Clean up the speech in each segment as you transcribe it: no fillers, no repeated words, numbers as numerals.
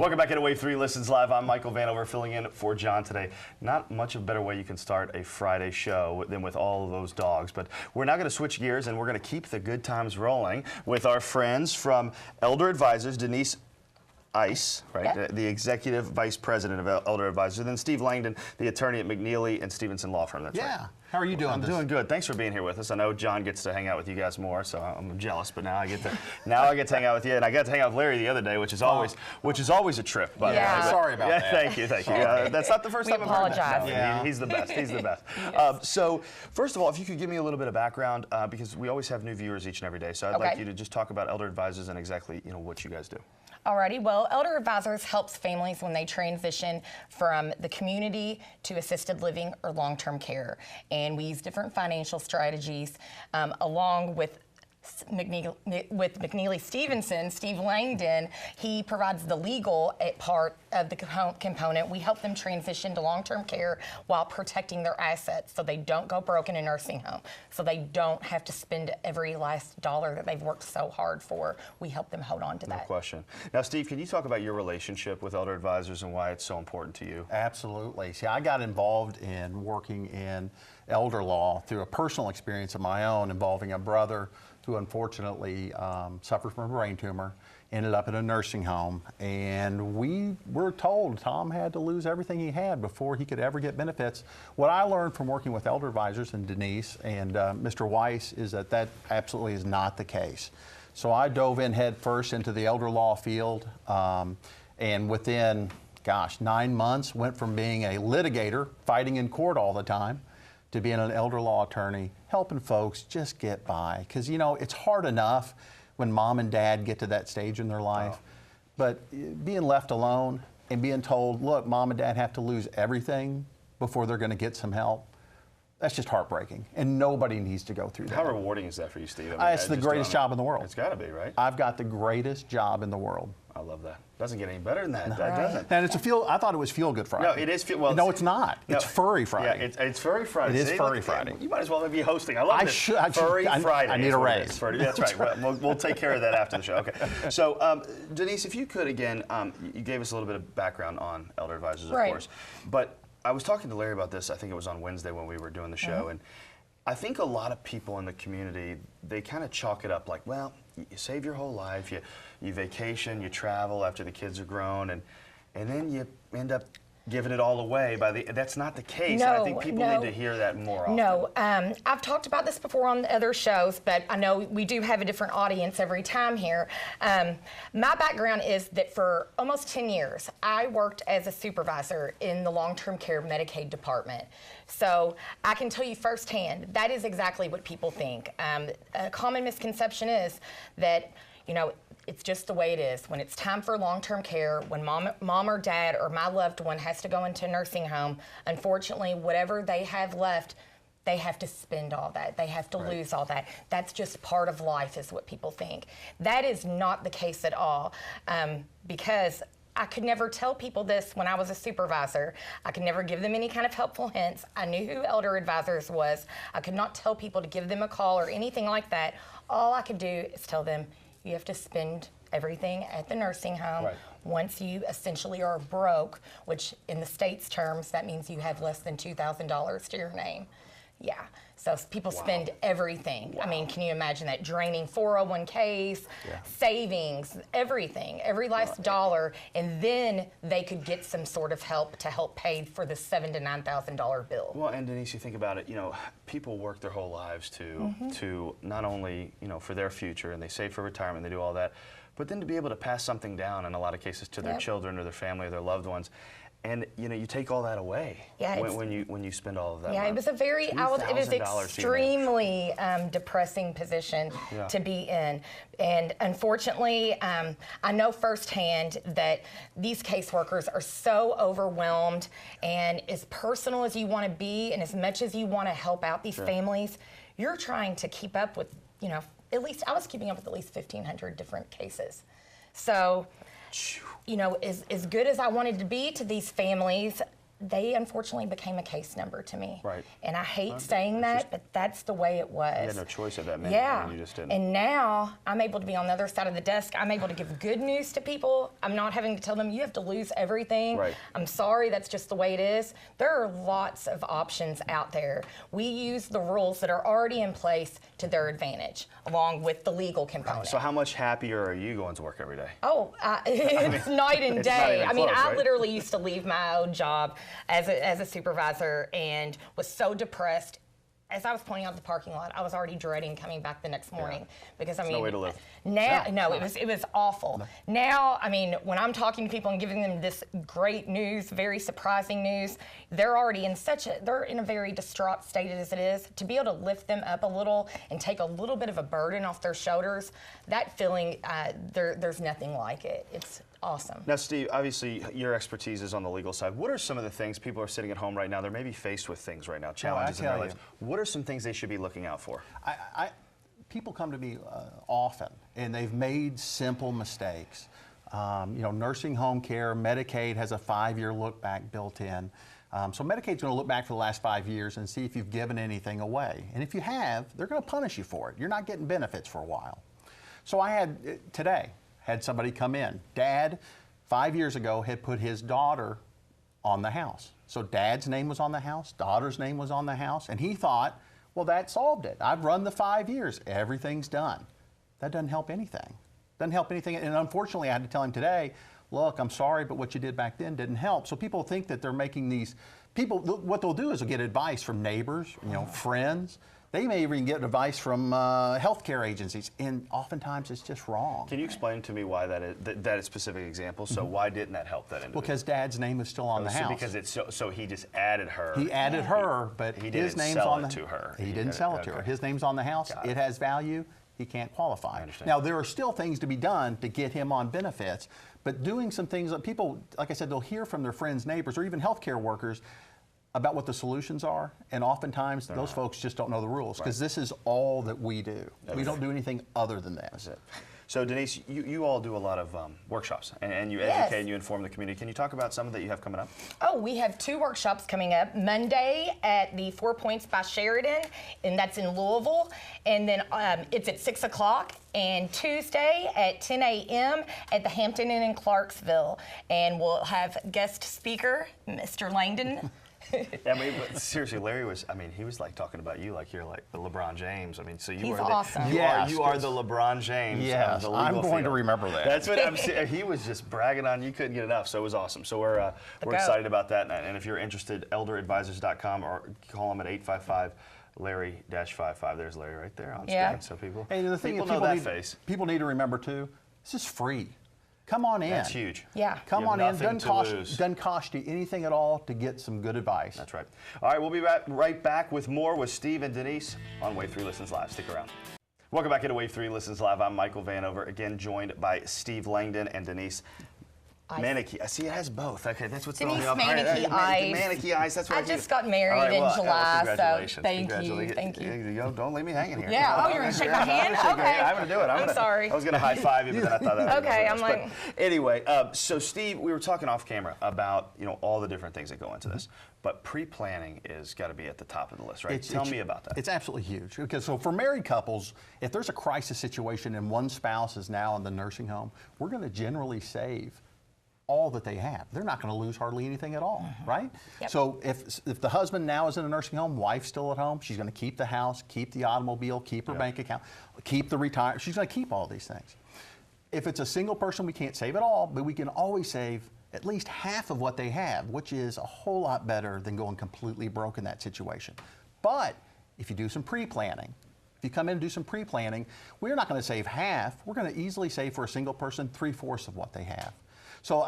Welcome back into Wave 3 Listens Live. I'm Michael Vanover filling in for John today. Not much of a better way you can start a Friday show than with all of those dogs. But we're now going to switch gears and we're going to keep the good times rolling with our friends from Elder Advisors, Denise Ice, right? Yep. The Executive Vice President of Elder Advisors, and then Steve Langdon, the attorney at McNeeley-Stephenson Law Firm. That's right. How are you doing? I'm doing good. Thanks for being here with us. I know John gets to hang out with you guys more, so I'm jealous. But now I get to hang out with you, and I got to hang out with Larry the other day, which is always a trip. By the way. Sorry about that. Thank you. That's not the first time I've heard that. No, he's the best. He's the best. Yes. So first of all, if you could give me a little bit of background, because we always have new viewers each and every day. So I'd like you to just talk about Elder Advisors and exactly what you guys do. Alrighty, well, Elder Advisors helps families when they transition from the community to assisted living or long-term care. And we use different financial strategies along with McNeeley-Stephenson, Steve Langdon. He provides the legal part of the component. We help them transition to long-term care while protecting their assets so they don't go broke in a nursing home, so they don't have to spend every last dollar that they've worked so hard for. We help them hold on to that. No question. Now, Steve, can you talk about your relationship with Elder Advisors and why it's so important to you? Absolutely. See, I got involved in working in elder law through a personal experience of my own involving a brother who unfortunately suffered from a brain tumor, ended up in a nursing home, and we were told Tom had to lose everything he had before he could ever get benefits. What I learned from working with Elder Advisors and Denise and Mr. Weiss is that absolutely is not the case. So I dove in head first into the elder law field, and within, 9 months, went from being a litigator, fighting in court all the time, to being an elder law attorney, helping folks just get by. Because, it's hard enough when mom and dad get to that stage in their life. But being left alone and being told, look, mom and dad have to lose everything before they're going to get some help, that's just heartbreaking. And nobody needs to go through that. How rewarding is that for you, Steve? It's the greatest job in the world. It's got to be, right? I've got the greatest job in the world. I love that. Doesn't get any better than that. No. That doesn't. And it's I thought it was Feel Good Friday. No, it is. Well, no, it's not. No, it's Furry Friday. Yeah, it's Furry Friday. It is Furry Friday. You might as well be hosting. I love this. Furry Friday. I need a raise. That's right. We'll take care of that after the show. Okay. So, Denise, if you could, again, you gave us a little bit of background on Elder Advisors, of course. But I was talking to Larry about this, I think it was on Wednesday when we were doing the show, and I think a lot of people in the community, they kind of chalk it up like, well, you save your whole life, you vacation, you travel after the kids are grown, and then you end up giving it all away. That's not the case. No, and I think people need to hear that more often. No, I've talked about this before on the other shows, but I know we do have a different audience every time here. My background is that for almost 10 years, I worked as a supervisor in the long-term care Medicaid department. So I can tell you firsthand, that is exactly what people think. A common misconception is that, it's just the way it is. When it's time for long-term care, when mom or dad or my loved one has to go into a nursing home, unfortunately, whatever they have left, they have to spend all that. They have to lose all that. That's just part of life, is what people think. That is not the case at all, because I could never tell people this when I was a supervisor. I could never give them any kind of helpful hints. I knew who Elder Advisors was. I could not tell people to give them a call or anything like that. All I could do is tell them, you have to spend everything at the nursing home. Once you essentially are broke, which in the state's terms, that means you have less than $2,000 to your name. Yeah, so people spend everything. I mean, can you imagine that? Draining 401ks, savings, everything, every last dollar, and then they could get some sort of help to help pay for the $7,000 to $9,000 bill. Well, and Denise, you think about it, people work their whole lives to not only, for their future, and they save for retirement, they do all that, but then to be able to pass something down in a lot of cases to their children or their family or their loved ones. And you take all that away when you spend all of that. Yeah, money. it was extremely depressing position to be in, and unfortunately, I know firsthand that these caseworkers are so overwhelmed. And as personal as you want to be, and as much as you want to help out these families, you're trying to keep up with, at least I was keeping up with at least 1,500 different cases. So, as good as I wanted to be to these families, they unfortunately became a case number to me. Right. And I hate saying that, but that's the way it was. You had no choice at that minute. Yeah. And you just didn't. And now I'm able to be on the other side of the desk. I'm able to give good news to people. I'm not having to tell them, you have to lose everything. Right. I'm sorry, that's just the way it is. There are lots of options out there. We use the rules that are already in place to their advantage, along with the legal component. So how much happier are you going to work every day? Oh, it's night and it's not day. even I mean, close, I right? literally used to leave my own job as a supervisor and was so depressed. As I was pointing out the parking lot, I was already dreading coming back the next morning because I mean, no way to live. Now, no, it was awful. Now, I mean, when I'm talking to people and giving them this great news, very surprising news, they're already in they're in a very distraught state as it is. To be able to lift them up a little and take a little bit of a burden off their shoulders, that feeling, there's nothing like it. It's awesome. Now, Steve, obviously your expertise is on the legal side. What are some of the things people are sitting at home right now? They're maybe faced with things right now, challenges in their lives. What are some things they should be looking out for? People come to me often, and they've made simple mistakes. Nursing home care, Medicaid has a 5-year look back built in. So Medicaid's going to look back for the last 5 years and see if you've given anything away. And if you have, they're going to punish you for it. You're not getting benefits for a while. So I had somebody come in. Dad, 5 years ago, had put his daughter on the house. So dad's name was on the house, daughter's name was on the house, and he thought, well, that solved it. I've run the 5 years. Everything's done. That doesn't help anything. Doesn't help anything. And unfortunately, I had to tell him today, look, I'm sorry, but what you did back then didn't help. So people think that they're making these, what they'll do is they'll get advice from neighbors, friends. They may even get advice from healthcare agencies, and oftentimes it's just wrong. Can you explain to me why that is specific example? So why didn't that help that individual? Because Dad's name is still on the house. Because it's so he just added her. He added her, but he his didn't name's sell on it the, to her. He didn't sell it to her. His name's on the house. It has value. He can't qualify. I understand. Now there are still things to be done to get him on benefits, but doing some things that people, like I said, they'll hear from their friends, neighbors, or even healthcare workers about what the solutions are, and oftentimes those folks just don't know the rules, because this is all that we do. We don't do anything other than that. That's it. So Denise, you all do a lot of workshops, and you educate and you inform the community. Can you talk about some that you have coming up? Oh, we have 2 workshops coming up. Monday at the 4 Points by Sheridan, and that's in Louisville. And then it's at 6 o'clock. And Tuesday at 10 a.m. at the Hampton Inn in Clarksville. And we'll have guest speaker, Mr. Langdon. I mean, but seriously, Larry was, he was like talking about you like you're like the LeBron James. I mean, so you He's are awesome. You are the LeBron James of the legal I'm going field. to remember that. That's what I'm saying. He was just bragging on you, couldn't get enough, so it was awesome. So we're excited about that, and if you're interested, elderadvisors.com, or call them at 855 Larry-55. There's Larry right there on screen. So people, hey, the thing people is, know that face. People need to remember too, this is free. Come on in. That's huge. Yeah. Come on in. Doesn't cost you anything at all to get some good advice. That's right. All right, we'll be right back with more with Steve and Denise on Wave 3 Listens Live. Stick around. Welcome back into Wave 3 Listens Live. I'm Michael Vanover, again joined by Steve Langdon and Denise Manecke. I see it has both. Okay, that's what's throwing me off. Manecke-Ice. Manecke-Ice. That's what I just got married in July, so thank you. Don't leave me hanging here. Yeah. Oh, you're gonna shake my hand? Okay. I'm gonna do it. I'm sorry. I was gonna high five you, but then I thought that. Okay, I'm like. But anyway, so Steve, we were talking off camera about all the different things that go into this, but pre-planning is got to be at the top of the list, right? Tell me about that. It's absolutely huge. Because so for married couples, if there's a crisis situation and one spouse is now in the nursing home, we're going to generally save all that they have. They're not going to lose hardly anything at all, right? Yep. So if the husband now is in a nursing home, wife's still at home, she's going to keep the house, keep the automobile, keep her bank account, keep the retirement. She's going to keep all these things. If it's a single person, we can't save it all, but we can always save at least half of what they have, which is a whole lot better than going completely broke in that situation. But if you do some pre-planning, if you come in and do some pre-planning, we're not going to save half. We're going to easily save for a single person 3/4 of what they have. So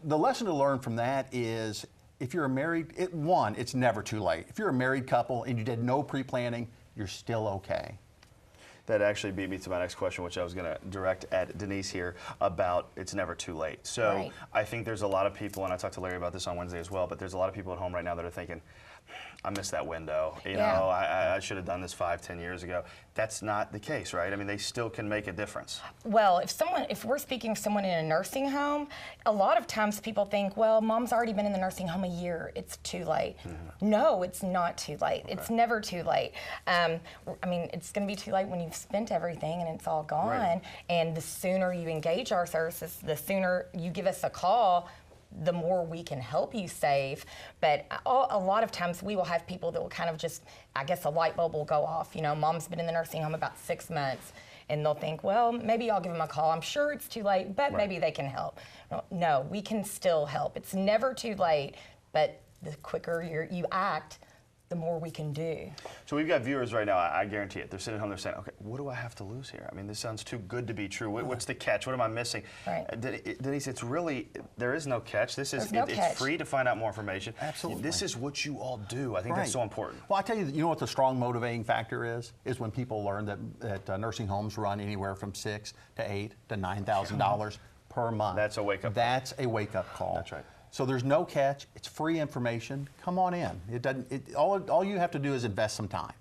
the lesson to learn from that is, if you're a married, it's never too late. If you're a married couple and you did no pre-planning, you're still okay. that actually beat me to my next question, which I was going to direct at Denise here about it's never too late. So I think there's a lot of people, and I talked to Larry about this on Wednesday as well, but there's a lot of people at home right now that are thinking, I missed that window. You know, I should have done this 5, 10 years ago. That's not the case, right? I mean, they still can make a difference. Well, if we're speaking of someone in a nursing home, a lot of times people think, well, mom's already been in the nursing home a year. It's too late. No, it's not too late. It's never too late. I mean, it's going to be too late when you've spent everything and it's all gone. And the sooner you engage our services, the sooner you give us a call, the more we can help you save. But a lot of times we will have people that will kind of just, I guess a light bulb will go off. You know, mom's been in the nursing home about 6 months, and they'll think, well, maybe I'll give them a call. I'm sure it's too late, but maybe they can help. No, we can still help. It's never too late, but the quicker you act, the more we can do. So we've got viewers right now, I guarantee it. They're sitting home, they're saying, okay, what do I have to lose here? I mean, this sounds too good to be true. What's the catch? What am I missing? Denise, it's really, there is no catch. This is, it's free to find out more information. Absolutely. This is what you all do. I think that's so important. Well, I tell you, you know what the strong motivating factor is when people learn that nursing homes run anywhere from $6,000 to $8,000 to $9,000 per month. That's a wake-up call. That's a wake-up call. That's right. So there's no catch. It's free information. Come on in. It doesn't. All you have to do is invest some time.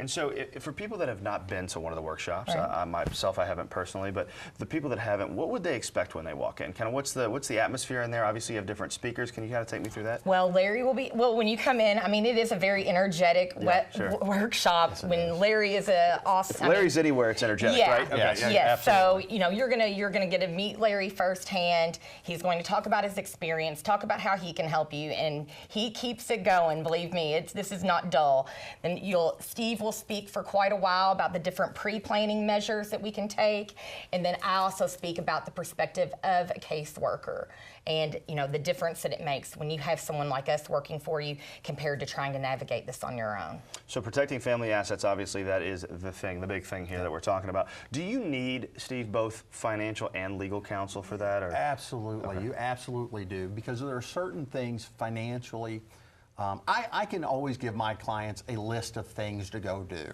And so for people that have not been to one of the workshops, myself, I haven't personally, but the people that haven't, what would they expect when they walk in? Kind of what's the atmosphere in there? Obviously, you have different speakers. Can you kind of take me through that? Well, Larry will be, when you come in, I mean, it is a very energetic workshop. When Larry is awesome. Larry's anywhere it's energetic, right? Okay. Yes. So, you know, you're gonna get to meet Larry firsthand. He's going to talk about his experience, talk about how he can help you, and he keeps it going, believe me. This is not dull. And Steve will speak for quite a while about the different pre-planning measures that we can take, and then I also speak about the perspective of a caseworker and, you know, the difference that it makes when you have someone like us working for you compared to trying to navigate this on your own. So protecting family assets, obviously, that is the big thing here that we're talking about. Do you need, Steve, both financial and legal counsel for that? Or? Absolutely, you absolutely do, because there are certain things financially. I can always give my clients a list of things to go do,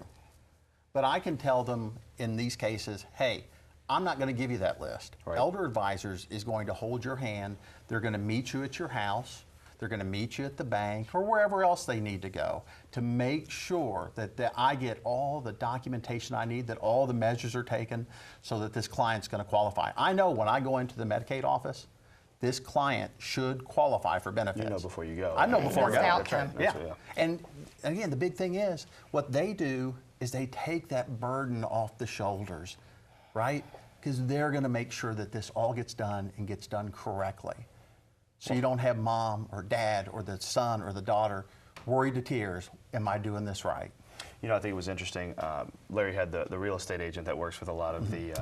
but I can tell them in these cases, hey, I'm not going to give you that list. Elder Advisors is going to hold your hand. They're going to meet you at your house. They're going to meet you at the bank or wherever else they need to go to make sure that I get all the documentation I need, that all the measures are taken so that this client's going to qualify. I know when I go into the Medicaid office, this client should qualify for benefits. You know before you go. I know before I go. That's right. Yeah. And again, the big thing is, what they do is they take that burden off the shoulders, right? Because they're going to make sure that this all gets done and gets done correctly. So you don't have mom or dad or the son or the daughter worried to tears, am I doing this right? You know, I think it was interesting. Larry had the real estate agent that works with a lot of the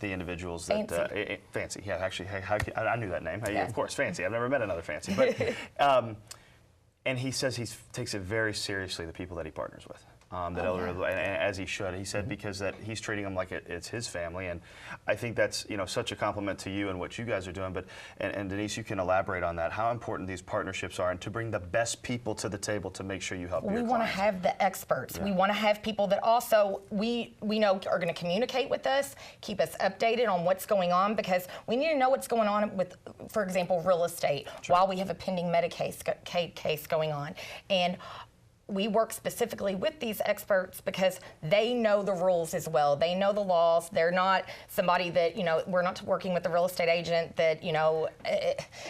individuals that Fancy. Yeah, actually, I knew that name. Of course, Fancy. I've never met another Fancy, but and he says he takes it very seriously, the people that he partners with. As he should. He said because that he's treating them like it's his family, and I think that's, you know, such a compliment to you and what you guys are doing. But and Denise, you can elaborate on that. How important these partnerships are, and to bring the best people to the table to make sure you help. We want to have the experts. We want to have people that also we know are going to communicate with us, keep us updated on what's going on, because we need to know what's going on with, for example, real estate while we have a pending Medicaid case going on. And we work specifically with these experts because they know the rules as well. They know the laws. They're not somebody that, you know, we're not working with the real estate agent that, you know,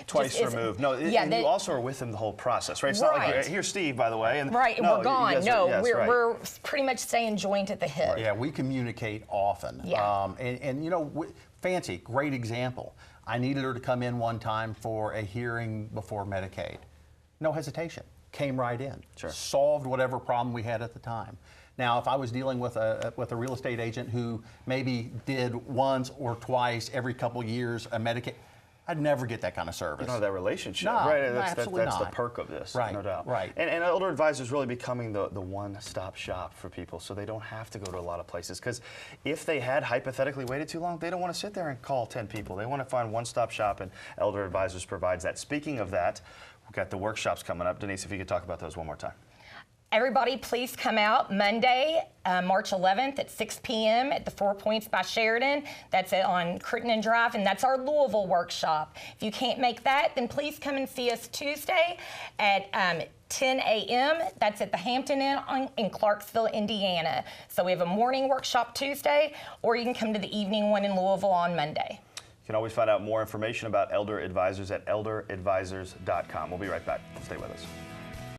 twice removed. No, and you also are with them the whole process, right? It's not like, here's Steve, by the way. And and we're gone. We're pretty much staying joined at the hip. Yeah, we communicate often. And you know, Fancy, great example. I needed her to come in one time for a hearing before Medicaid. No hesitation. Came right in, solved whatever problem we had at the time. Now, if I was dealing with a real estate agent who maybe did once or twice every couple years a Medicaid, I'd never get that kind of service. You don't have that relationship, no, right? That's the perk of this, no doubt. Right. And Elder Advisors really becoming the one-stop shop for people, so they don't have to go to a lot of places. Because if they had hypothetically waited too long, they don't want to sit there and call 10 people. They want to find one-stop shop, and Elder Advisors provides that. Speaking of that, we've got the workshops coming up. Denise, if you could talk about those one more time. Everybody, please come out Monday, March 11th at 6 p.m. at the 4 Points by Sheridan. That's on Crittenden Drive, and that's our Louisville workshop. If you can't make that, then please come and see us Tuesday at 10 a.m. That's at the Hampton Inn in Clarksville, Indiana. So we have a morning workshop Tuesday, or you can come to the evening one in Louisville on Monday. You can always find out more information about Elder Advisors at elderadvisors.com. We'll be right back. Stay with us.